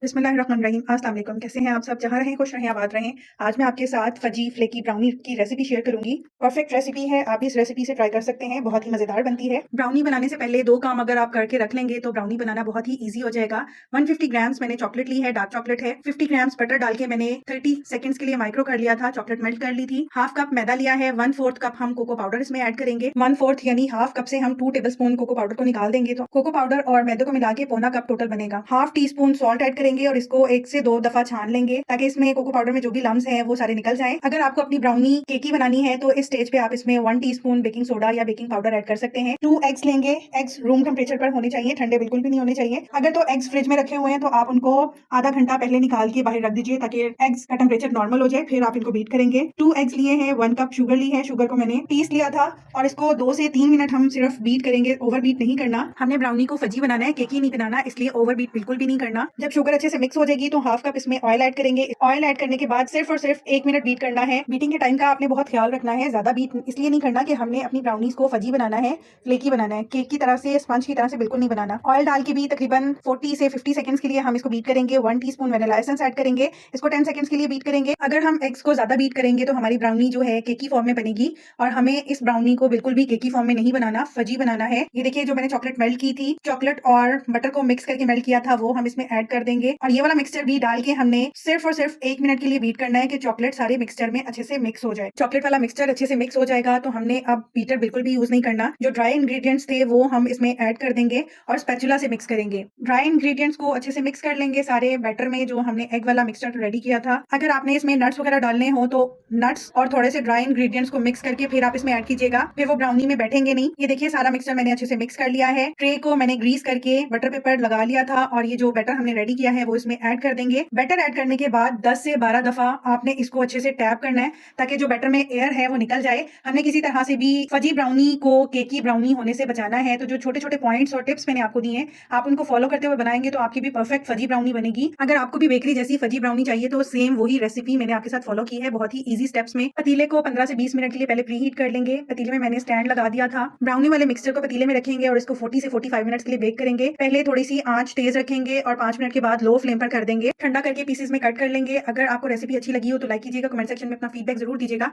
बिस्मिल्लाहिर्रहमानिर्रहीम। अस्सलाम वालेकुम। कैसे हैं आप सब? जहाँ रहें खुश रहें, आबाद रहें। आज मैं आपके साथ फजी फ्लेकी ब्राउनी की रेसिपी शेयर करूंगी। परफेक्ट रेसिपी है, आप इस रेसिपी से ट्राई कर सकते हैं, बहुत ही मजेदार बनती है। ब्राउनी बनाने से पहले दो काम अगर आप करके रख लेंगे तो ब्राउनी बनाना बहुत ही ईजी हो जाएगा। 150 ग्राम्स मैंने चॉकलेट ली है, डार्क चॉकलेट है। 50 ग्राम्स बटर डाल के मैंने 30 सेकंड्स के लिए माइक्रो कर लिया था, चॉकलेट मेल्ट कर ली थी। हाफ कप मैदा लिया है, 1/4 कप हम कोको पाउडर इसमें ऐड करेंगे। 1/4 यानी हाफ कप से हम 2 टेबल स्पून कोको पाउडर को निकाल देंगे, तो कोको पाउडर और मैदे को मिला के पौना कप टोटल बनेगा। Half tea spoon salt add करेंगे और इसको 1 से 2 दफा छान लेंगे ताकि इसमें कोको पाउडर में जो भी लम्स हैं वो सारे निकल जाएं। अगर आपको अपनी ब्राउनी केकी बनानी है तो इस स्टेज पे आप इसमें 1 टीस्पून बेकिंग सोडा या बेकिंग पाउडर ऐड कर सकते हैं। 2 एग्स लेंगे, एग्स रूम टेम्परेचर पर होने चाहिए, ठंडे बिल्कुल भी नहीं होने चाहिए। अगर तो एग्स फ्रिज में रखे हुए हैं तो आप उनको आधा घंटा पहले निकाल के बाहर रख दीजिए ताकि एग्स का टेम्परेचर नॉर्मल हो जाए, फिर आप इनको बीट करेंगे। 2 एग्स लिए हैं, 1 कप शुगर ली है, शुगर को मैंने पीस लिया था और इसको 2 से 3 मिनट हम सिर्फ बीट करेंगे, ओवर बीट नहीं करना। हमने ब्राउनी को फजी बनाना है, केकी नहीं बनाना, इसलिए ओवर बीट बिल्कुल भी नहीं करना। जब शुगर अच्छे से मिक्स हो जाएगी तो हाफ कप इसमें ऑयल ऐड करेंगे। ऑयल ऐड करने के बाद सिर्फ और सिर्फ 1 मिनट बीट करना है। बीटिंग के टाइम का आपने बहुत ख्याल रखना है, ज्यादा बीट इसलिए नहीं करना कि हमने अपनी ब्राउनीज को फजी बनाना है, फ्लेकी बनाना है, केक की तरह से, स्पंज की तरह से बिल्कुल नहीं बनाना। ऑयल डाल के भी तकरीबन 40 से 50 सेकंड्स के लिए हम इसको बीट करेंगे। 1 टीस्पून वैनिला एसेंस ऐड करेंगे, इसको 10 सेकंड्स के लिए बीट करेंगे। अगर हम एग्स को ज्यादा बीट करेंगे तो हमारी ब्राउनी जो है केकी फॉर्म में बनेगी और हमें इस ब्राउनी को बिल्कुल भी केकी फॉर्म में नहीं बनाना, फजी बनाना है। ये देखिए, जो मैंने चॉकलेट मेल्ट की थी, चॉकलेट और बटर को मिक्स करके मेल्ट किया था, वो हम इसमें ऐड कर देंगे और ये वाला मिक्सचर भी डाल के हमने सिर्फ और सिर्फ 1 मिनट के लिए बीट करना है कि चॉकलेट सारे मिक्सचर में अच्छे से मिक्स हो जाए। चॉकलेट वाला मिक्सचर अच्छे से मिक्स हो जाएगा तो हमने अब बीटर बिल्कुल भी यूज नहीं करना। जो ड्राई इंग्रेडिएंट्स थे वो हम इसमें ऐड कर देंगे और स्पैचुला से मिक्स करेंगे। ड्राई इंग्रेडिएंट्स को अच्छे से मिक्स कर लेंगे सारे बैटर में, जो हमने एग वाला मिक्सचर रेडी किया था। अगर आपने इसमें नट्स वगैरह डालने हो तो नट्स और थोड़े से ड्राई इंग्रेडिएंट्स को मिक्स करके फिर आप इसमें ऐड कीजिएगा, फिर वो ब्राउनी में बैठेंगे नहीं। ये देखिए, सारा मिक्सचर मैंने अच्छे से मिक्स कर लिया है। ट्रे को मैंने ग्रीस करके बटर पेपर लगा लिया था और ये जो बैटर हमने रेडी किया है वो इसमें ऐड कर देंगे। बैटर ऐड करने के बाद 10 से 12 दफा आपने इसको अच्छे से टैप करना है ताकि जो बैटर में एयर है वो निकल जाए। हमने किसी तरह से भी फजी ब्राउनी को केकी ब्राउनी होने से बचाना है, तो जो छोटे छोटे पॉइंट्स और टिप्स मैंने आपको दिए हैं, आप उनको फॉलो करते हुए बनाएंगे तो आपकी भी परफेक्ट फजी ब्राउनी बनेगी। अगर आपको भी बेकरी जैसी फजी ब्राउनी चाहिए तो सेम वही रेसिपी मैंने आपके साथ फॉलो की है, बहुत ही ईजी स्टेप्स में। पतीले को 15 से 20 मिनट के लिए पहले प्री हीट कर लेंगे। पतीले में मैंने स्टैंड लगा दिया था। ब्राउनी वाले मिक्सचर को पतीले में रखेंगे और इसको 40 से 45 मिनट के लिए बेक करेंगे। पहले थोड़ी सी आंच तेज रखेंगे और 5 मिनट के बाद लो फ्लेम पर कर देंगे। ठंडा करके पीसेस में कट कर लेंगे। अगर आपको रेसिपी अच्छी लगी हो तो लाइक कीजिएगा, कमेंट सेक्शन में अपना फीडबैक जरूर दीजिएगा।